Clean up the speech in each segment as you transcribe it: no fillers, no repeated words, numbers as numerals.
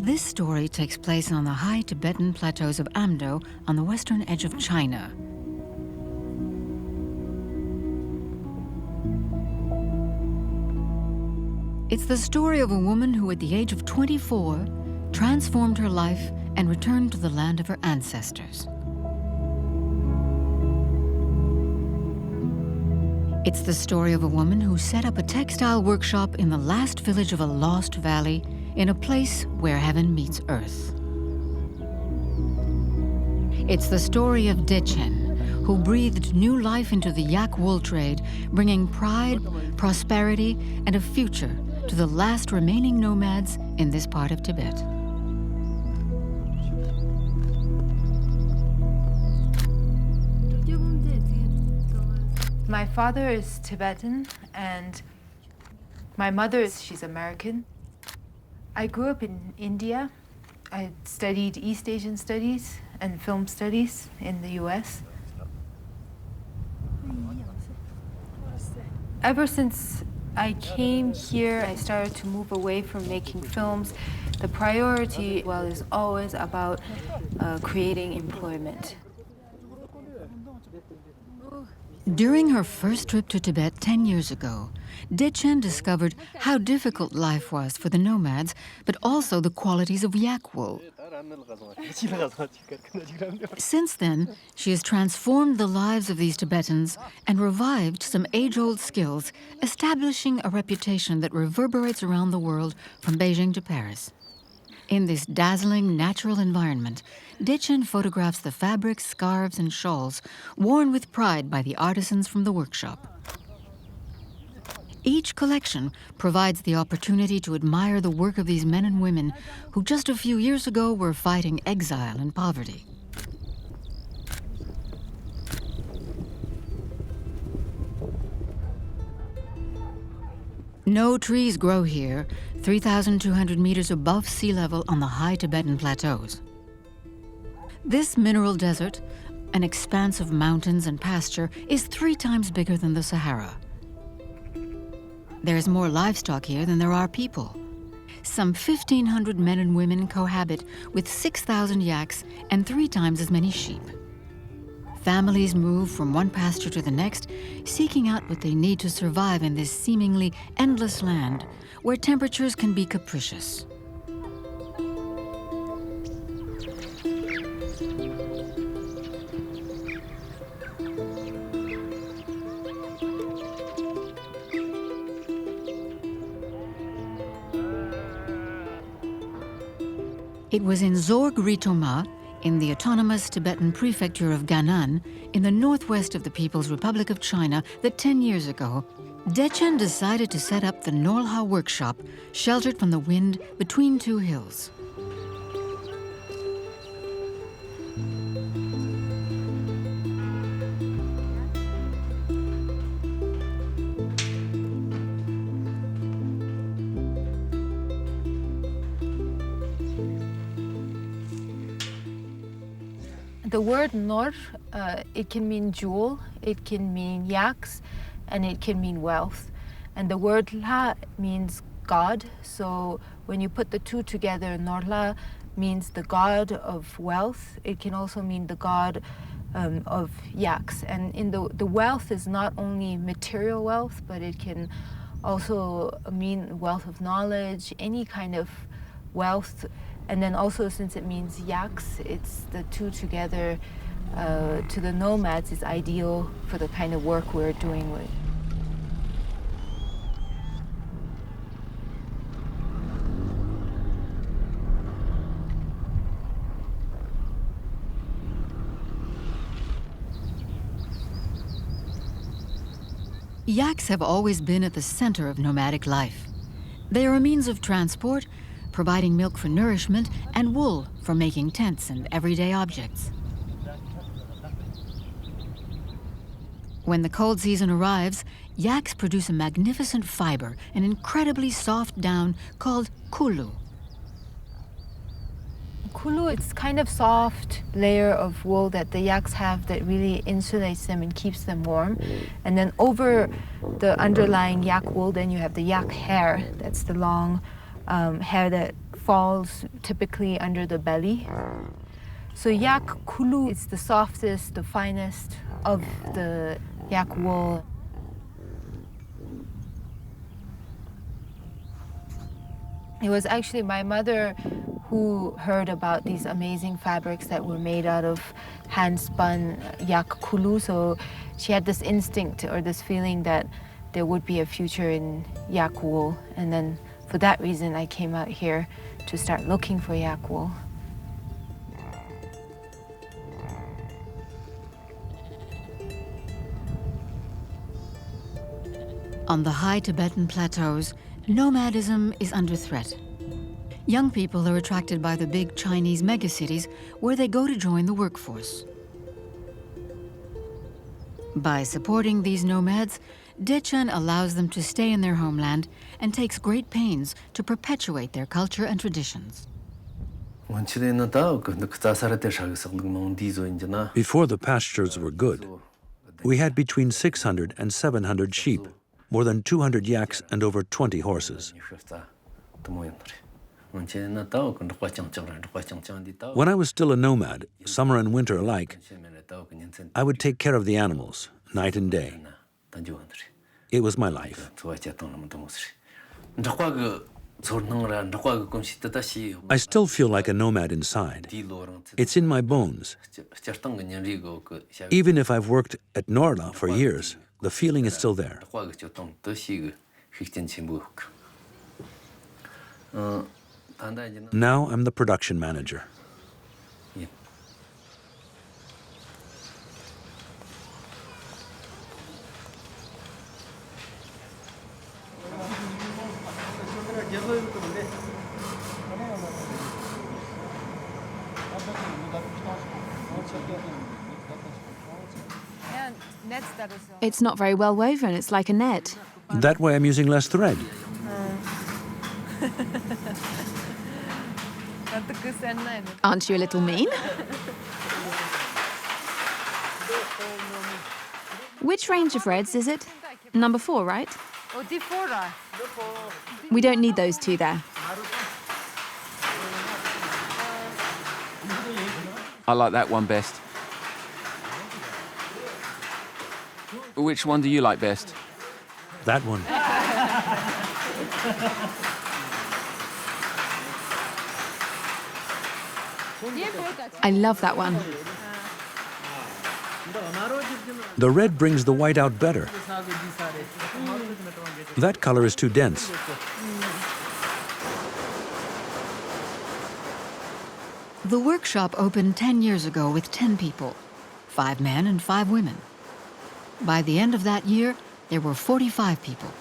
This story takes place on the high Tibetan plateaus of Amdo on the western edge of China. It's the story of a woman who, at the age of 24, transformed her life and returned to the land of her ancestors. It's the story of a woman who set up a textile workshop in the last village of a lost valley in a place where heaven meets earth. It's the story of Dechen, who breathed new life into the yak wool trade, bringing pride, prosperity, and a future to the last remaining nomads in this part of Tibet. My father is Tibetan, and my mother she's American. I grew up in India. I studied East Asian studies and film studies in the US. Ever since I came here, I started to move away from making films. The priority, well, is always about creating employment. During her first trip to Tibet 10 years ago, Dechen discovered how difficult life was for the nomads, but also the qualities of yak wool. Since then, she has transformed the lives of these Tibetans and revived some age-old skills, establishing a reputation that reverberates around the world from Beijing to Paris. In this dazzling natural environment, Dechen photographs the fabrics, scarves, and shawls worn with pride by the artisans from the workshop. Each collection provides the opportunity to admire the work of these men and women who just a few years ago were fighting exile and poverty. No trees grow here, 3,200 meters above sea level on the high Tibetan plateaus. This mineral desert, an expanse of mountains and pasture, is 3 times bigger than the Sahara. There's more livestock here than there are people. Some 1,500 men and women cohabit with 6,000 yaks and 3 times as many sheep. Families move from one pasture to the next, seeking out what they need to survive in this seemingly endless land where temperatures can be capricious. It was in Zorg Ritoma, in the autonomous Tibetan prefecture of Gannan, in the northwest of the People's Republic of China, that 10 years ago, Dechen decided to set up the Norlha workshop, sheltered from the wind between 2 hills. The word Nor, it can mean jewel, it can mean yaks, and it can mean wealth. And the word La means God, so when you put the 2 together, Norlha means the god of wealth. It can also mean the god of yaks. And in the wealth is not only material wealth, but it can also mean wealth of knowledge, any kind of wealth. And then also, since it means yaks, it's the 2 together to the nomads is ideal for the kind of work we're doing with. Yaks have always been at the center of nomadic life. They are a means of transport, providing milk for nourishment and wool for making tents and everyday objects. When the cold season arrives, yaks produce a magnificent fiber, an incredibly soft down called Coulon. Coulon, it's kind of soft layer of wool that the yaks have that really insulates them and keeps them warm. And then over the underlying yak wool, then you have the yak hair. That's the long hair that falls typically under the belly. So yak kulu is the softest, the finest of the yak wool. It was actually my mother who heard about these amazing fabrics that were made out of hand-spun yak kulu. So she had this instinct or this feeling that there would be a future in yak wool. And then for that reason, I came out here to start looking for yak wool. On the high Tibetan plateaus, nomadism is under threat. Young people are attracted by the big Chinese megacities where they go to join the workforce. By supporting these nomads, Dechen allows them to stay in their homeland and takes great pains to perpetuate their culture and traditions. Before the pastures were good, we had between 600 and 700 sheep, more than 200 yaks, and over 20 horses. When I was still a nomad, summer and winter alike, I would take care of the animals, night and day. It was my life. I still feel like a nomad inside. It's in my bones. Even if I've worked at Norlha for years, the feeling is still there. Now I'm the production manager. It's not very well woven, it's like a net. That way I'm using less thread. Aren't you a little mean? Which range of reds is it? Number 4, right? We don't need those two there. I like that one best. Which one do you like best? That one. I love that one. The red brings the white out better. That color is too dense. The workshop opened 10 years ago with 10 people, 5 men and 5 women. By the end of that year, there were 45 people.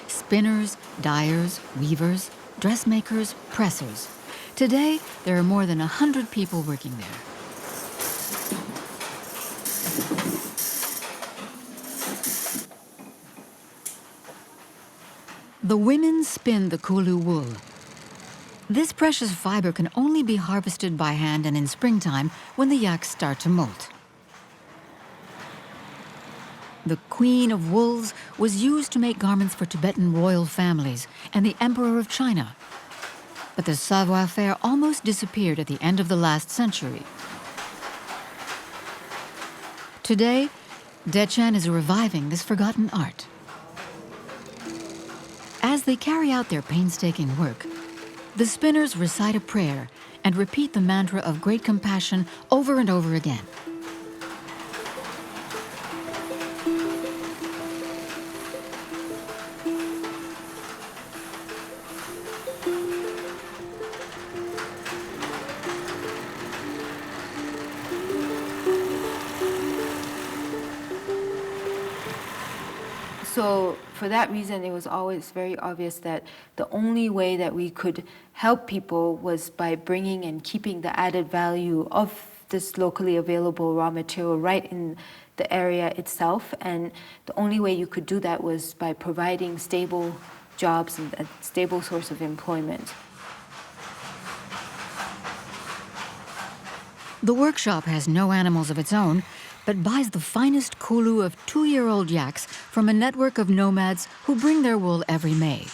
Spinners, dyers, weavers, dressmakers, pressers. Today, there are more than 100 people working there. The women spin the kulu wool. This precious fiber can only be harvested by hand and in springtime when the yaks start to molt. The Queen of Wools was used to make garments for Tibetan royal families and the Emperor of China. But the savoir-faire almost disappeared at the end of the last century. Today, Dechen is reviving this forgotten art. As they carry out their painstaking work, the spinners recite a prayer and repeat the mantra of great compassion over and over again. So for that reason, it was always very obvious that the only way that we could help people was by bringing and keeping the added value of this locally available raw material right in the area itself. And the only way you could do that was by providing stable jobs and a stable source of employment. The workshop has no animals of its own, but buys the finest kulu of 2-year-old yaks from a network of nomads who bring their wool every May.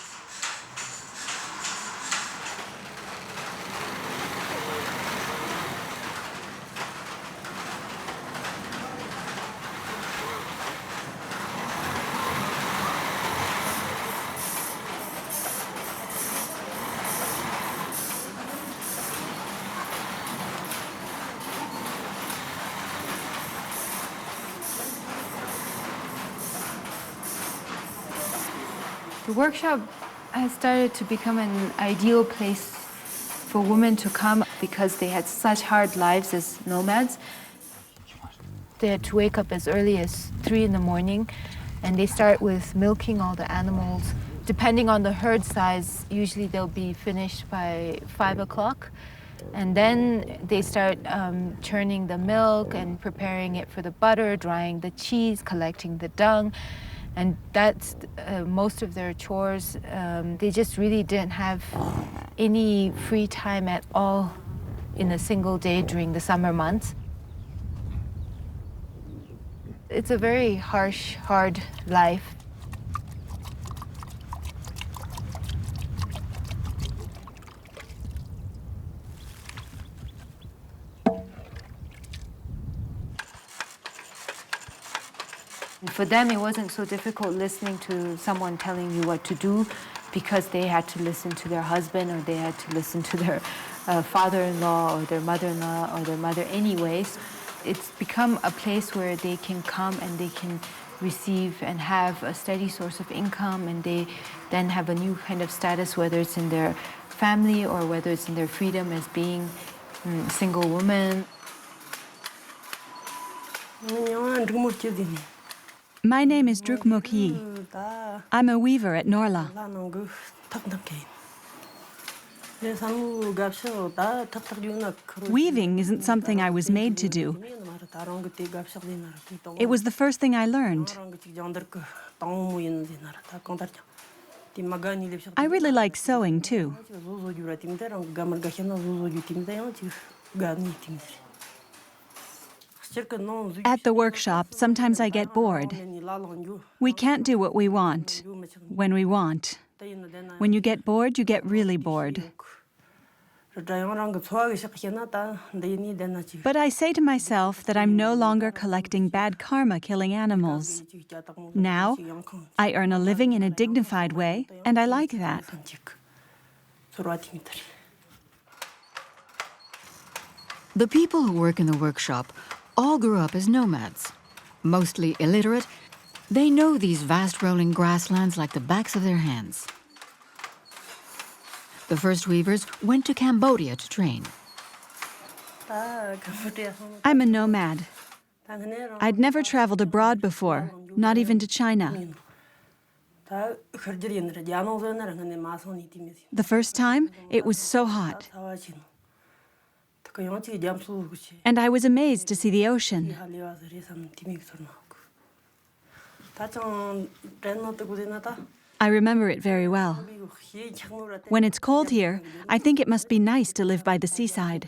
The workshop has started to become an ideal place for women to come because they had such hard lives as nomads. They had to wake up as early as 3 in the morning, and they start with milking all the animals. Depending on the herd size, usually they'll be finished by 5 o'clock. And then they start churning the milk and preparing it for the butter, drying the cheese, collecting the dung. And that's most of their chores. They just really didn't have any free time at all in a single day during the summer months. It's a very harsh, hard life. For them, it wasn't so difficult listening to someone telling you what to do because they had to listen to their husband or they had to listen to their father-in-law or their mother-in-law or their mother anyways. It's become a place where they can come and they can receive and have a steady source of income, and they then have a new kind of status, whether it's in their family or whether it's in their freedom as being a single woman. My name is G.E.I.E. I'm a weaver at Norlha. Weaving isn't something I was made to do. It was the first thing I learned. I really like sewing too. At the workshop, sometimes I get bored. We can't do what we want, when we want. When you get bored, you get really bored. But I say to myself that I'm no longer collecting bad karma killing animals. Now, I earn a living in a dignified way, and I like that. The people who work in the workshop all grew up as nomads. Mostly illiterate, they know these vast rolling grasslands like the backs of their hands. The first weavers went to Cambodia to train. I'm a nomad. I'd never traveled abroad before, not even to China. The first time, it was so hot. And I was amazed to see the ocean. I remember it very well. When it's cold here, I think it must be nice to live by the seaside.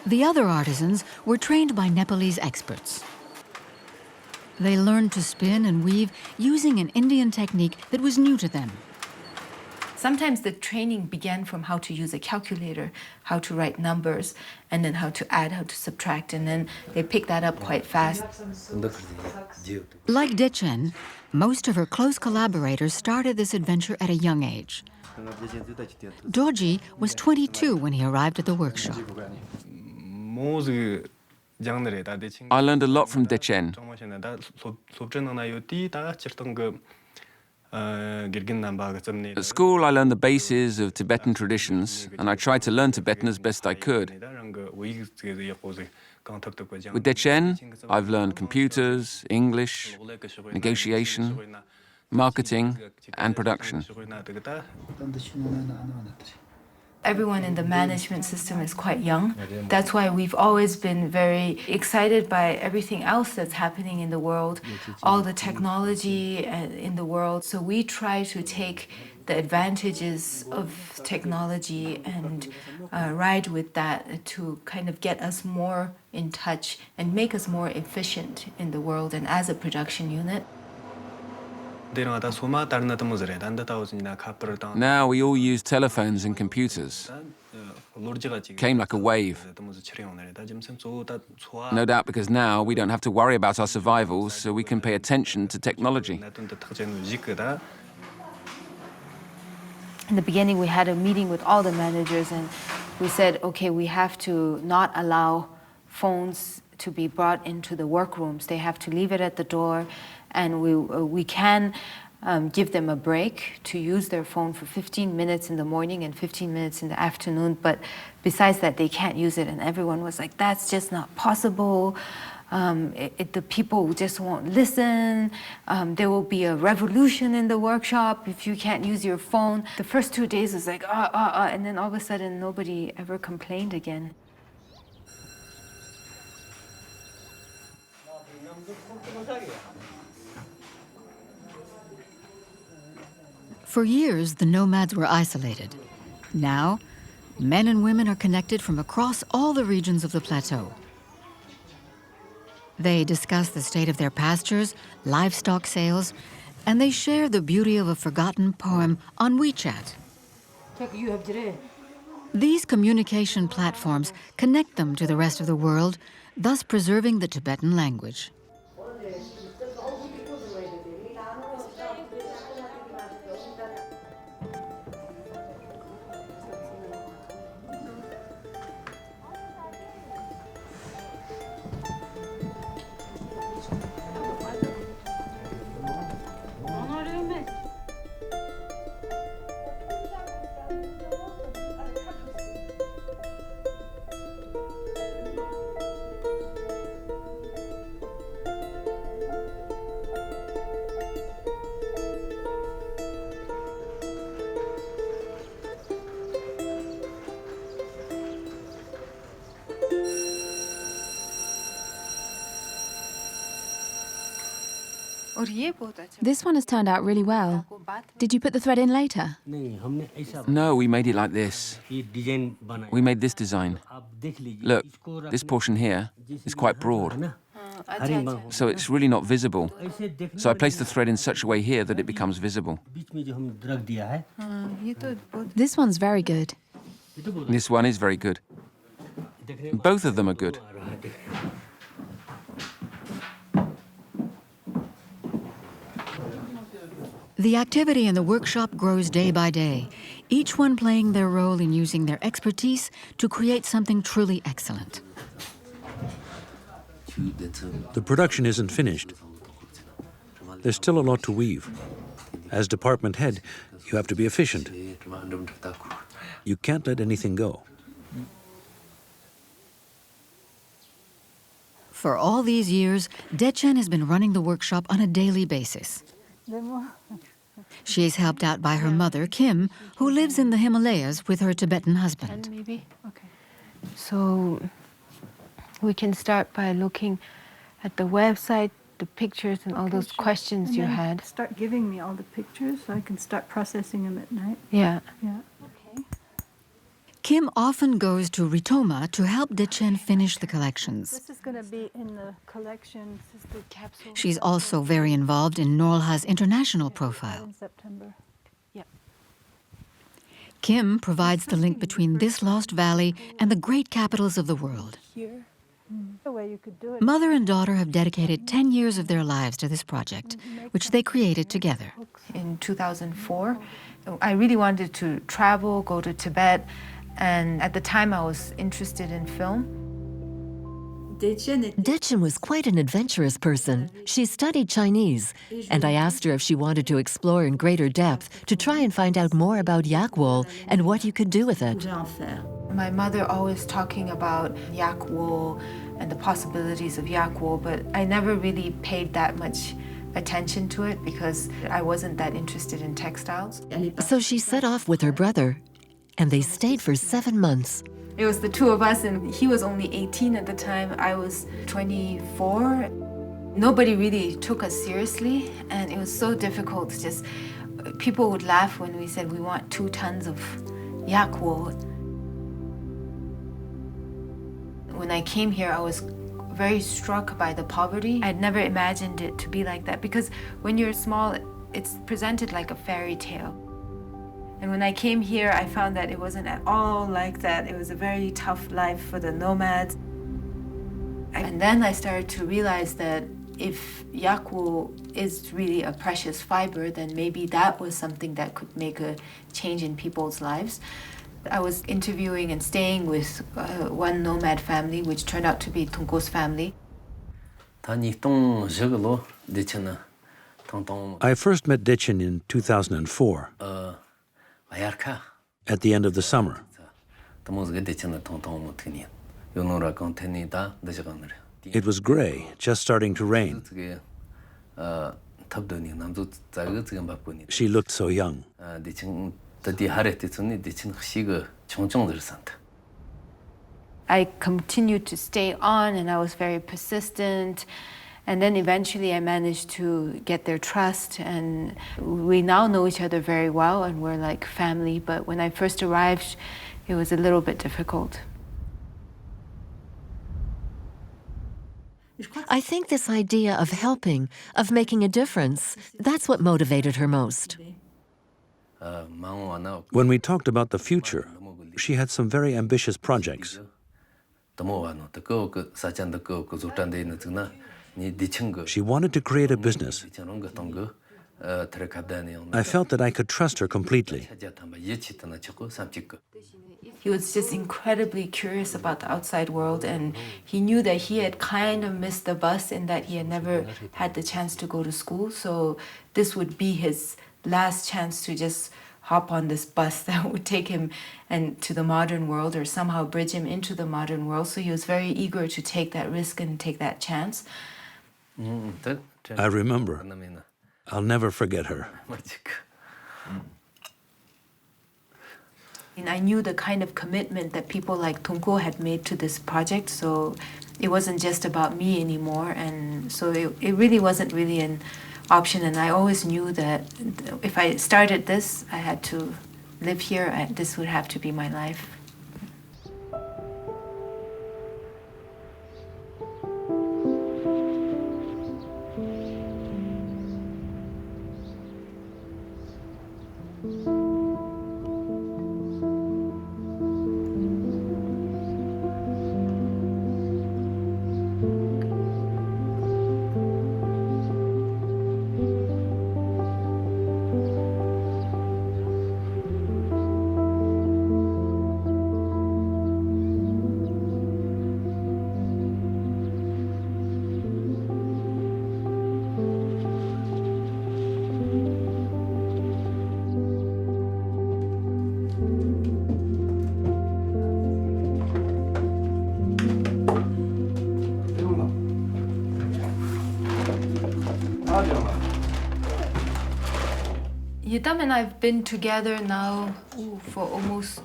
The other artisans were trained by Nepalese experts. They learned to spin and weave using an Indian technique that was new to them. Sometimes the training began from how to use a calculator, how to write numbers, and then how to add, how to subtract, and then they picked that up quite fast. Like Dechen, most of her close collaborators started this adventure at a young age. Dorji was 22 when he arrived at the workshop. I learned a lot from Dechen. At school, I learned the bases of Tibetan traditions, and I tried to learn Tibetan as best I could. With Dechen, I've learned computers, English, negotiation, marketing, and production. Everyone in the management system is quite young. That's why we've always been very excited by everything else that's happening in the world, all the technology in the world. So we try to take the advantages of technology and ride with that to kind of get us more in touch and make us more efficient in the world and as a production unit. Now we all use telephones and computers. Came like a wave. No doubt because now we don't have to worry about our survival, so we can pay attention to technology. In the beginning, we had a meeting with all the managers, and we said, okay, we have to not allow phones to be brought into the workrooms. They have to leave it at the door, and we can give them a break to use their phone for 15 minutes in the morning and 15 minutes in the afternoon, but besides that, they can't use it. And everyone was like, that's just not possible. The people just won't listen. There will be a revolution in the workshop if you can't use your phone. The first 2 days was like, and then all of a sudden, nobody ever complained again. For years, the nomads were isolated. Now, men and women are connected from across all the regions of the plateau. They discuss the state of their pastures, livestock sales, and they share the beauty of a forgotten poem on WeChat. These communication platforms connect them to the rest of the world, thus preserving the Tibetan language. This one has turned out really well. Did you put the thread in later? No, we made it like this. We made this design. Look, this portion here is quite broad, so it's really not visible. So I placed the thread in such a way here that it becomes visible. This one's very good. This one is very good. Both of them are good. The activity in the workshop grows day by day, each one playing their role in using their expertise to create something truly excellent. The production isn't finished. There's still a lot to weave. As department head, you have to be efficient. You can't let anything go. For all these years, Dechen has been running the workshop on a daily basis. She is helped out by her mother, Kim, who lives in the Himalayas with her Tibetan husband. Maybe? Okay. So we can start by looking at the website, the pictures, and all those questions and you then had. Start giving me all the pictures so I can start processing them at night. Yeah. Yeah. Okay. Kim often goes to Ritoma to help Dechen finish the collections. This is going to be in the collection. This is the capsule. She's also very involved in Norlha's international profile. In September. Kim provides the link between this lost valley and the great capitals of the world. Here. The way you could do it. Mother and daughter have dedicated 10 years of their lives to this project, which they created together. In 2004, I really wanted to travel, go to Tibet, and at the time I was interested in film. Dechen was quite an adventurous person. She studied Chinese, and I asked her if she wanted to explore in greater depth to try and find out more about yak wool and what you could do with it. My mother always talking about yak wool and the possibilities of yak wool, but I never really paid that much attention to it because I wasn't that interested in textiles. So she set off with her brother, and they stayed for 7 months. It was the two of us, and he was only 18 at the time. I was 24. Nobody really took us seriously, and it was so difficult. Just people would laugh when we said we want 2 tons of yak wool. When I came here, I was very struck by the poverty. I'd never imagined it to be like that because when you're small, it's presented like a fairy tale. And when I came here, I found that it wasn't at all like that. It was a very tough life for the nomads. And then I started to realize that if yak wool is really a precious fiber, then maybe that was something that could make a change in people's lives. I was interviewing and staying with one nomad family, which turned out to be Tunko's family. I first met Dechen in 2004, at the end of the summer. It was gray, just starting to rain. She looked so young. I continued to stay on, and I was very persistent. And then eventually I managed to get their trust, and we now know each other very well, and we're like family. But when I first arrived, it was a little bit difficult. I think this idea of helping, of making a difference, that's what motivated her most. When we talked about the future, she had some very ambitious projects. She wanted to create a business. I felt that I could trust her completely. He was just incredibly curious about the outside world, and he knew that he had kind of missed the bus in that he had never had the chance to go to school. So this would be his last chance to just hop on this bus that would take him and to the modern world, or somehow bridge him into the modern world. So he was very eager to take that risk and take that chance. I remember. I'll never forget her. And I knew the kind of commitment that people like Tunko had made to this project, so it wasn't just about me anymore, and so it really wasn't really an option. And I always knew that if I started this, I had to live here. This would have to be my life. Yidam and I have been together now for almost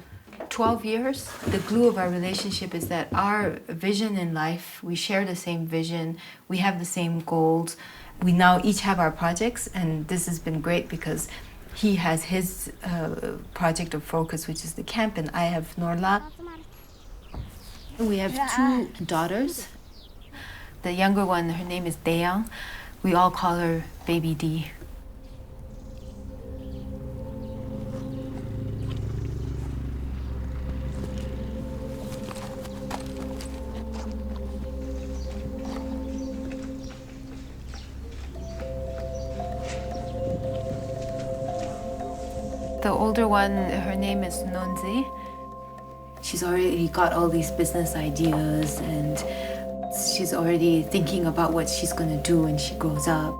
12 years. The glue of our relationship is that our vision in life, we share the same vision, we have the same goals. We now each have our projects, and this has been great because he has his project of focus, which is the camp, and I have Norlha. We have two daughters. The younger one, her name is Dechen. We all call her Baby D. The older one, her name is Nonzi. She's already got all these business ideas, and she's already thinking about what she's going to do when she grows up.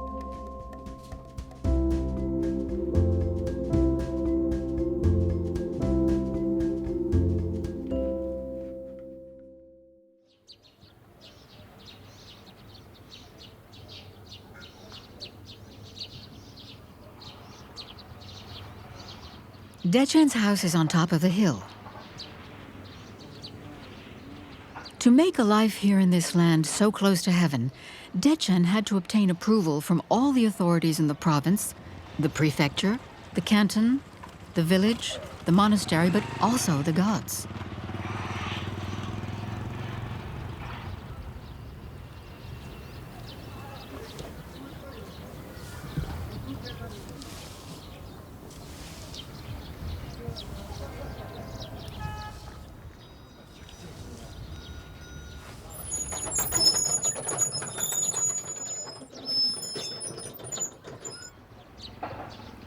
Dechen's house is on top of the hill. To make a life here in this land so close to heaven, Dechen had to obtain approval from all the authorities in the province, the prefecture, the canton, the village, the monastery, but also the gods.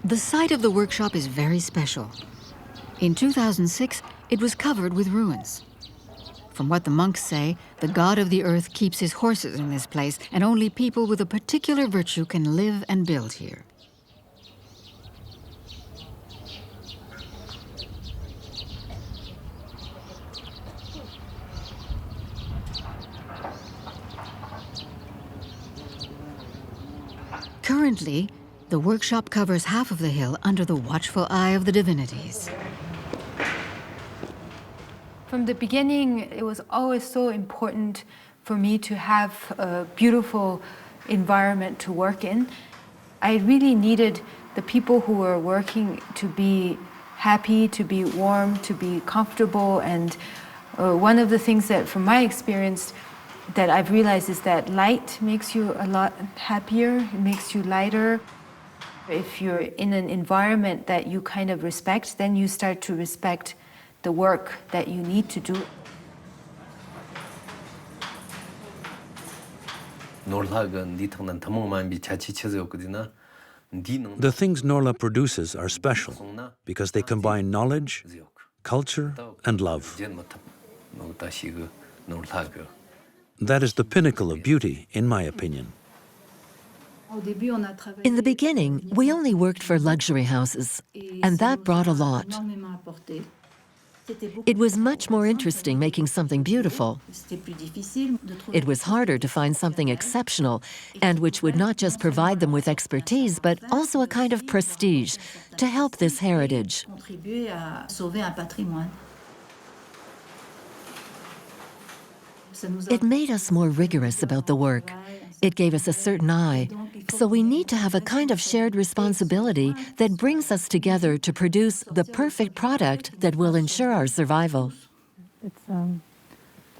The site of the workshop is very special. In 2006, it was covered with ruins. From what the monks say, the god of the earth keeps his horses in this place, and only people with a particular virtue can live and build here. Currently, the workshop covers half of the hill under the watchful eye of the divinities. From the beginning, it was always so important for me to have a beautiful environment to work in. I really needed the people who were working to be happy, to be warm, to be comfortable. And one of the things that, from my experience, that I've realized is that light makes you a lot happier, it makes you lighter. If you're in an environment that you kind of respect, then you start to respect the work that you need to do. The things Norlha produces are special because they combine knowledge, culture, and love. That is the pinnacle of beauty, in my opinion. In the beginning, we only worked for luxury houses, and that brought a lot. It was much more interesting making something beautiful. It was harder to find something exceptional, and which would not just provide them with expertise, but also a kind of prestige to help this heritage. It made us more rigorous about the work. It gave us a certain eye. So we need to have a kind of shared responsibility that brings us together to produce the perfect product that will ensure our survival.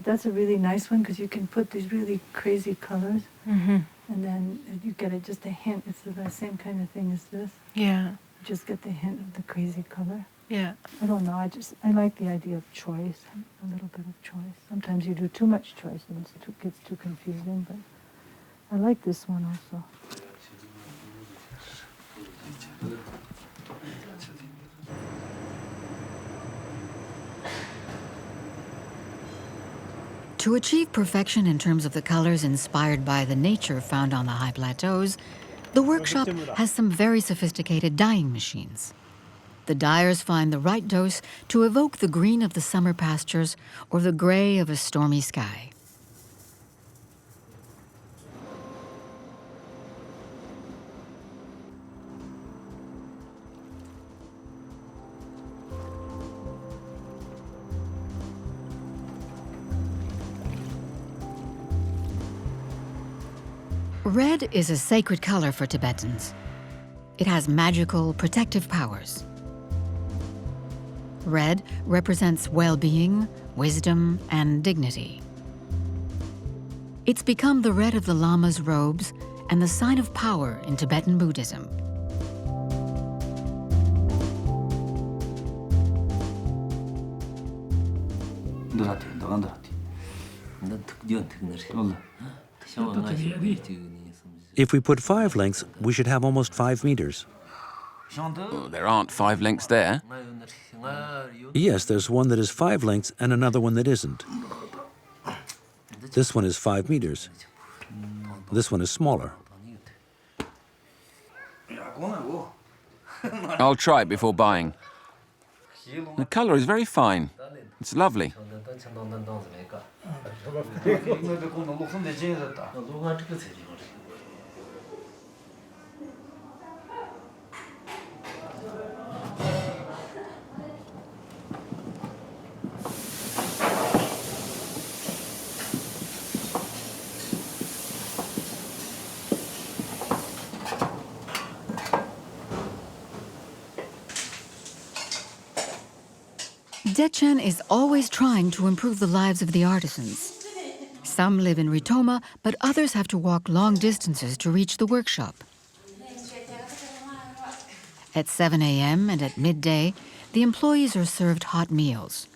That's a really nice one because you can put these really crazy colors, and then you get just a hint. It's the same kind of thing as this. Yeah. You just get the hint of the crazy color. Yeah. I don't know. I like the idea of choice, a little bit of choice. Sometimes you do too much choice and it gets too confusing, but I like this one also. To achieve perfection in terms of the colors inspired by the nature found on the high plateaus, the workshop has some very sophisticated dyeing machines. The dyers find the right dose to evoke the green of the summer pastures or the gray of a stormy sky. Red is a sacred color for Tibetans. It has magical, protective powers. Red represents well-being, wisdom, and dignity. It's become the red of the Lama's robes and the sign of power in Tibetan Buddhism. If we put 5 lengths, we should have almost 5 meters. Oh, there aren't 5 lengths there. Yes, there's one that is 5 lengths and another one that isn't. This one is 5 meters. This one is smaller. I'll try it before buying. The color is very fine. It's lovely. Dechen is always trying to improve the lives of the artisans. Some live in Ritoma, but others have to walk long distances to reach the workshop. At 7 a.m. and at midday, the employees are served hot meals.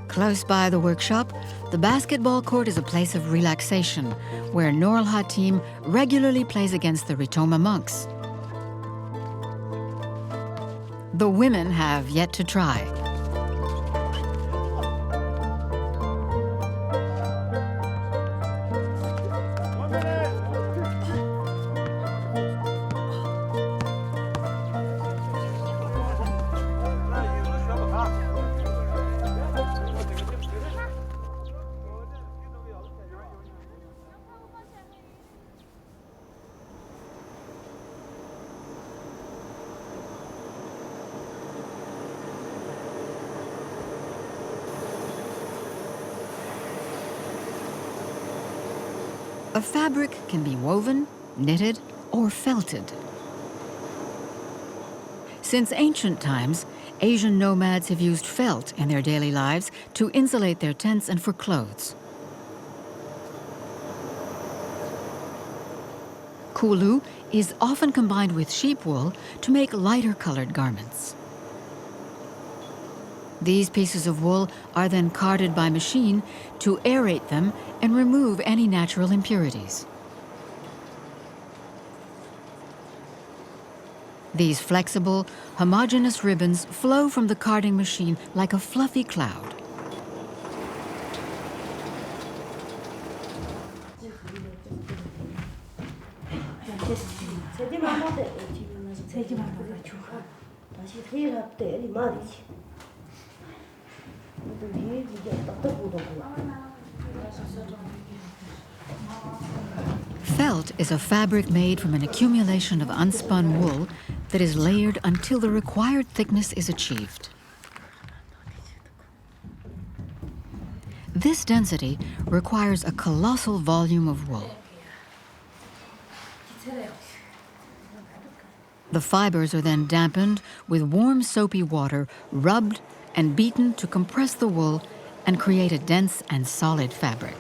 Close by the workshop, the basketball court is a place of relaxation, where Norlha team regularly plays against the Ritoma monks. The women have yet to try. A fabric can be woven, knitted, or felted. Since ancient times, Asian nomads have used felt in their daily lives to insulate their tents and for clothes. Kulu is often combined with sheep wool to make lighter colored garments. These pieces of wool are then carded by machine to aerate them and remove any natural impurities. These flexible, homogeneous ribbons flow from the carding machine like a fluffy cloud. Felt is a fabric made from an accumulation of unspun wool that is layered until the required thickness is achieved. This density requires a colossal volume of wool. The fibers are then dampened with warm soapy water, rubbed and beaten to compress the wool and create a dense and solid fabric.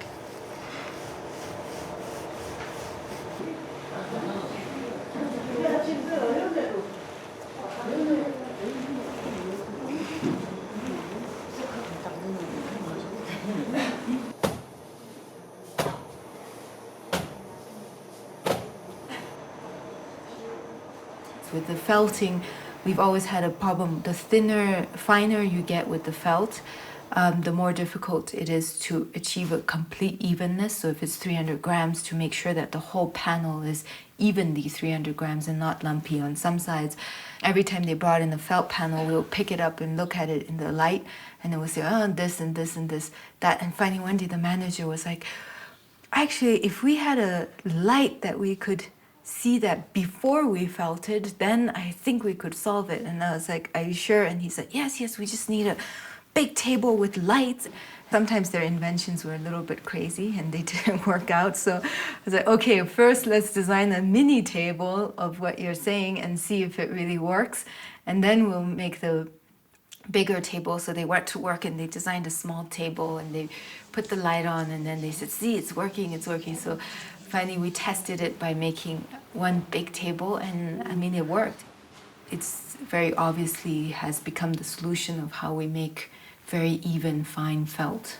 With the felting, we've always had a problem. The finer you get with the felt, the more difficult it is to achieve a complete evenness. So if it's 300 grams, to make sure that the whole panel is evenly 300 grams and not lumpy on some sides. Every time they brought in the felt panel, we'll pick it up and look at it in the light, and then we'll say, oh, this and this and this, that. And finally one day the manager was like, actually, if we had a light that we could see that before we felted, then I think we could solve it. And I was like, are you sure? And he said, yes, we just need a big table with lights. Sometimes their inventions were a little bit crazy and they didn't work out. So I was like, okay, first let's design a mini table of what you're saying and see if it really works. And then we'll make the bigger table. So they went to work and they designed a small table and they put the light on, and then they said, see, it's working, it's working. So finally we tested it by making one big table, and I mean, it worked. It's very obviously has become the solution of how we make very even, fine felt.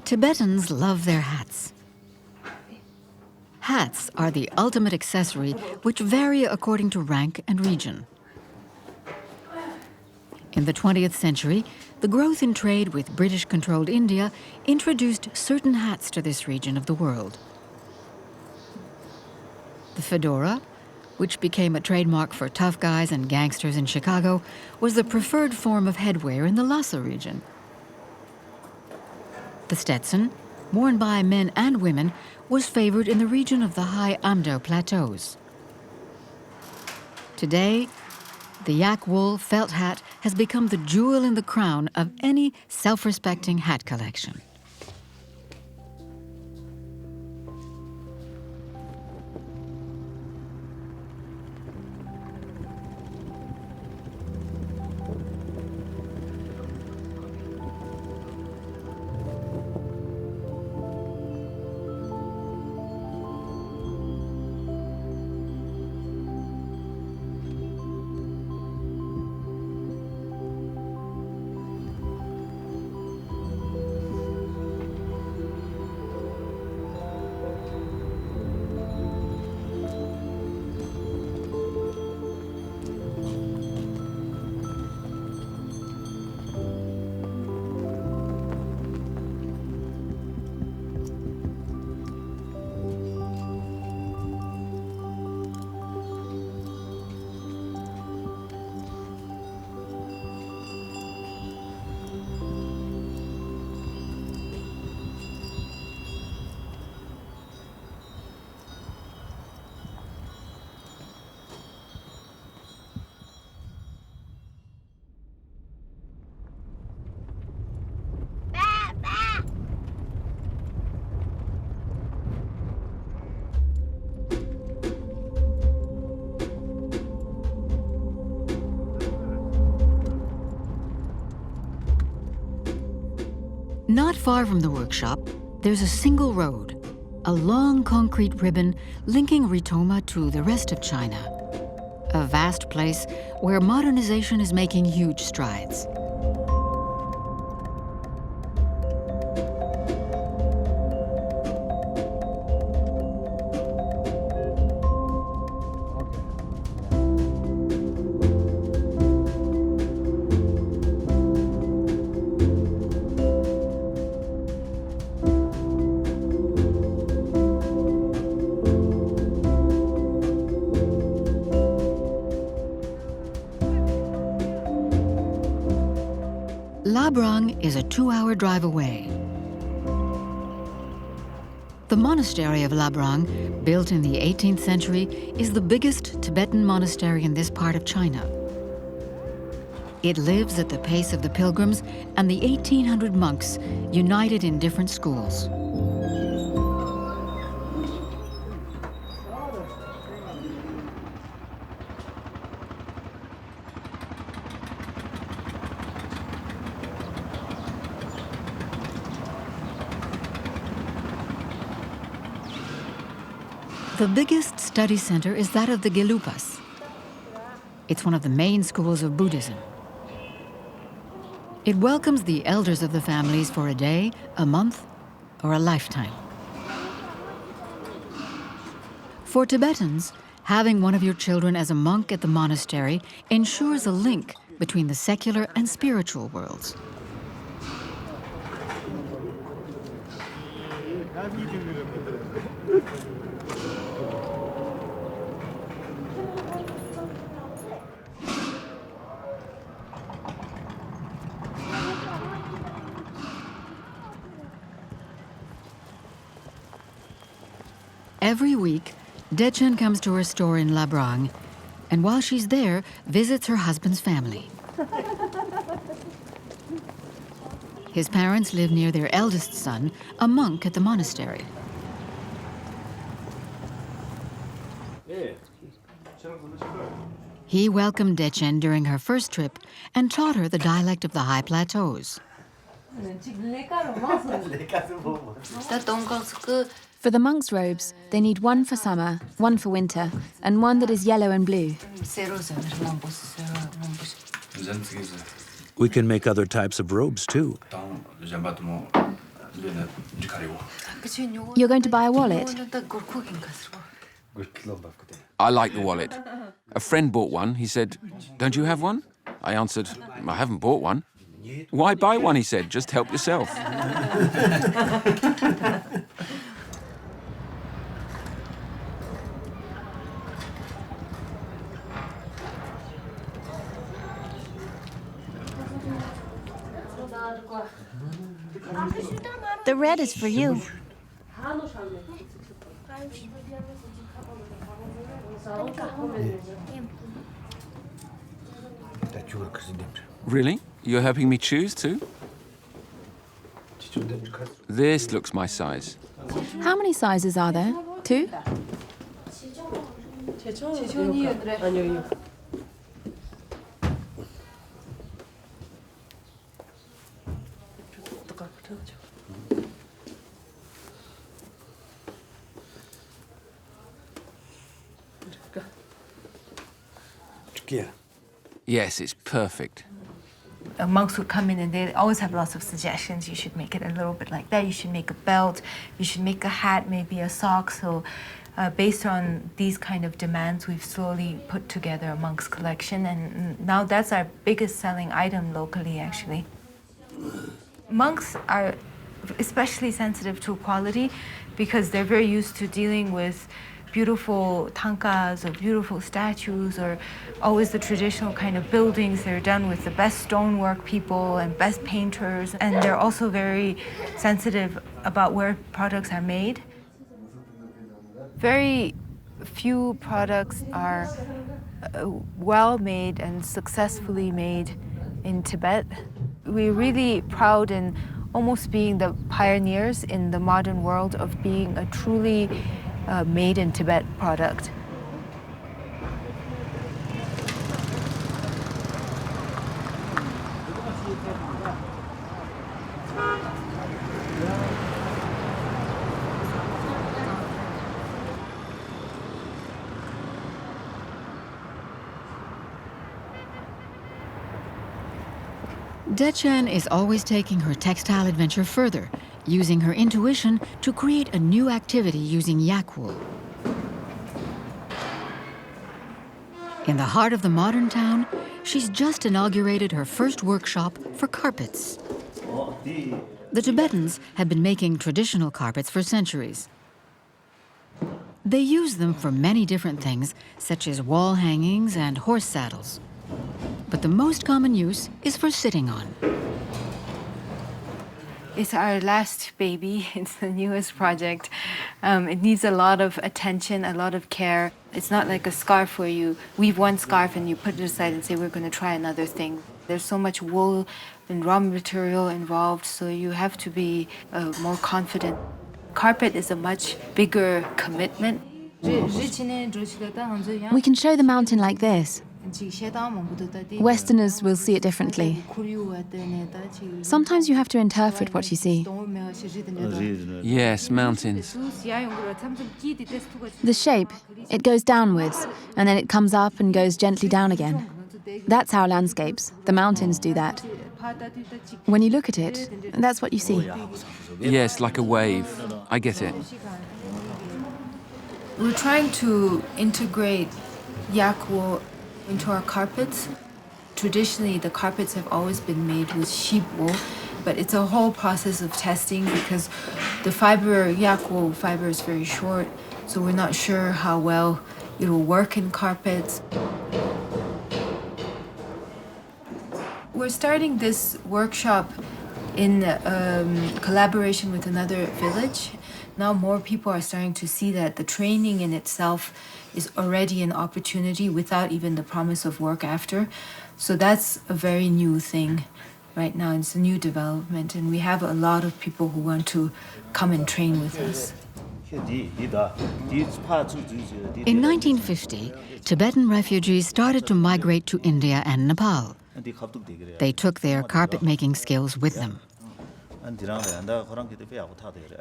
Tibetans love their hats. Hats are the ultimate accessory, which vary according to rank and region. In the 20th century, the growth in trade with British-controlled India introduced certain hats to this region of the world. The fedora, which became a trademark for tough guys and gangsters in Chicago, was the preferred form of headwear in the Lhasa region. The Stetson, worn by men and women, was favored in the region of the high Amdo plateaus. Today, the yak wool felt hat has become the jewel in the crown of any self-respecting hat collection. Not far from the workshop, there's a single road, a long concrete ribbon linking Ritoma to the rest of China. A vast place where modernization is making huge strides. Labrang is a 2-hour drive away. The monastery of Labrang, built in the 18th century, is the biggest Tibetan monastery in this part of China. It lives at the pace of the pilgrims and the 1,800 monks united in different schools. The biggest study center is that of the Gelupas. It's one of the main schools of Buddhism. It welcomes the elders of the families for a day, a month, or a lifetime. For Tibetans, having one of your children as a monk at the monastery ensures a link between the secular and spiritual worlds. Every week, Dechen comes to her store in Labrang, and while she's there, visits her husband's family. His parents live near their eldest son, a monk at the monastery. He welcomed Dechen during her first trip and taught her the dialect of the high plateaus. For the monks' robes, they need one for summer, one for winter, and one that is yellow and blue. We can make other types of robes too. You're going to buy a wallet? I like the wallet. A friend bought one. He said, "Don't you have one?" I answered, "I haven't bought one." "Why buy one?" he said. "Just help yourself." The red is for you. Really? You're helping me choose too? This looks my size. How many sizes are there? 2? Yes, it's perfect. Monks would come in and they always have lots of suggestions. You should make it a little bit like that. You should make a belt. You should make a hat, maybe a sock. So based on these kind of demands, we've slowly put together a monk's collection. And now that's our biggest selling item locally, actually. Monks are especially sensitive to quality because they're very used to dealing with beautiful tankas or beautiful statues or always the traditional kind of buildings. They're done with the best stonework people and best painters. And they're also very sensitive about where products are made. Very few products are well made and successfully made in Tibet. We're really proud in almost being the pioneers in the modern world of being a truly made in Tibet product. Dechen is always taking her textile adventure further, using her intuition to create a new activity using yak wool. In the heart of the modern town, she's just inaugurated her first workshop for carpets. The Tibetans have been making traditional carpets for centuries. They use them for many different things, such as wall hangings and horse saddles. But the most common use is for sitting on. It's our last baby. It's the newest project. It needs a lot of attention, a lot of care. It's not like a scarf where you weave one scarf and you put it aside and say, we're going to try another thing. There's so much wool and raw material involved, so you have to be more confident. Carpet is a much bigger commitment. We can show the mountain like this. Westerners will see it differently. Sometimes you have to interpret what you see. Yes, mountains. The shape, it goes downwards, and then it comes up and goes gently down again. That's how landscapes, the mountains, do that. When you look at it, that's what you see. Yes, like a wave. I get it. We're trying to integrate yak wool into our carpets. Traditionally, the carpets have always been made with sheep wool, but it's a whole process of testing because the yak wool fiber is very short, so we're not sure how well it will work in carpets. We're starting this workshop in collaboration with another village. Now more people are starting to see that the training in itself is already an opportunity without even the promise of work after. So that's a very new thing right now. It's a new development, and we have a lot of people who want to come and train with us. In 1950, Tibetan refugees started to migrate to India and Nepal. They took their carpet-making skills with them.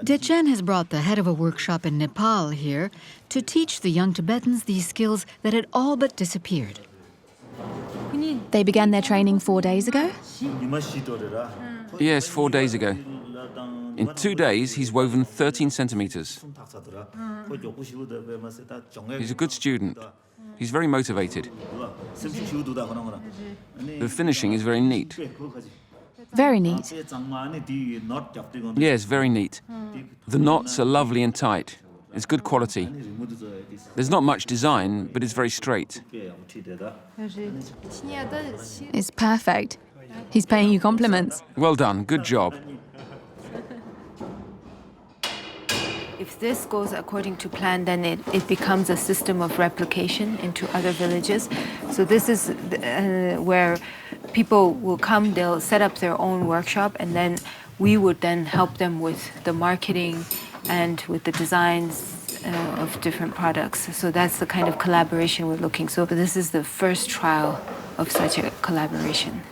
Dechen has brought the head of a workshop in Nepal here to teach the young Tibetans these skills that had all but disappeared. They began their training 4 days ago? Yes, 4 days ago. In 2 days, he's woven 13 centimeters. He's a good student. He's very motivated. The finishing is very neat. Very neat. Yes, very neat. The knots are lovely and tight. It's good quality. There's not much design, but it's very straight. It's perfect. He's paying you compliments. Well done, good job. If this goes according to plan, then it becomes a system of replication into other villages. So this is where people will come, they'll set up their own workshop, and then we would then help them with the marketing and with the designs of different products. So that's the kind of collaboration we're looking. So this is the first trial of such a collaboration.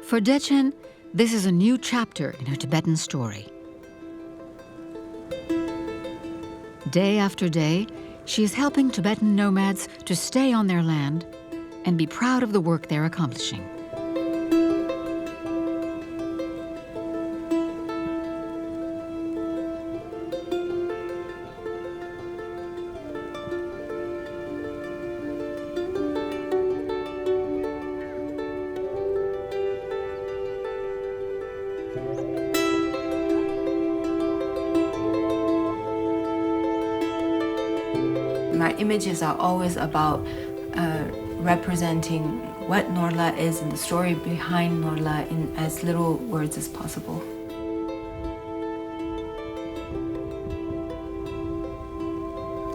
For Dechen, this is a new chapter in her Tibetan story. Day after day, she is helping Tibetan nomads to stay on their land and be proud of the work they're accomplishing. My images are always about representing what Norlha is and the story behind Norlha in as little words as possible.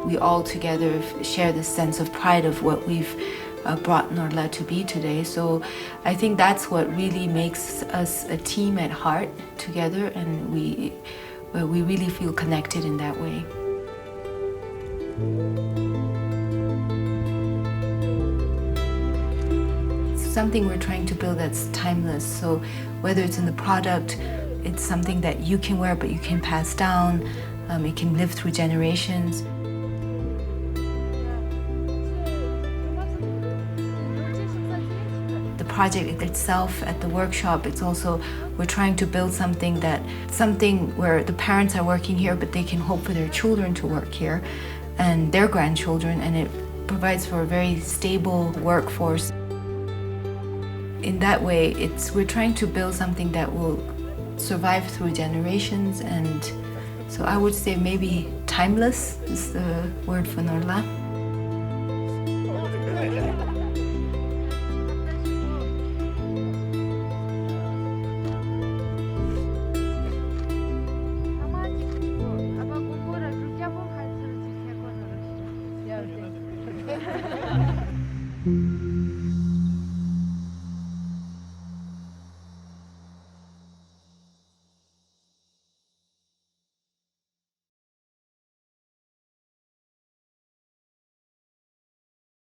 We all together share this sense of pride of what we've brought Norlha to be today. So I think that's what really makes us a team at heart together, and we really feel connected in that way. Something we're trying to build that's timeless. So whether it's in the product, it's something that you can wear but you can pass down, it can live through generations. The project itself at the workshop, it's also, we're trying to build something where the parents are working here but they can hope for their children to work here and their grandchildren, and it provides for a very stable workforce. In that way, we're trying to build something that will survive through generations, and so I would say maybe timeless is the word for Norlha.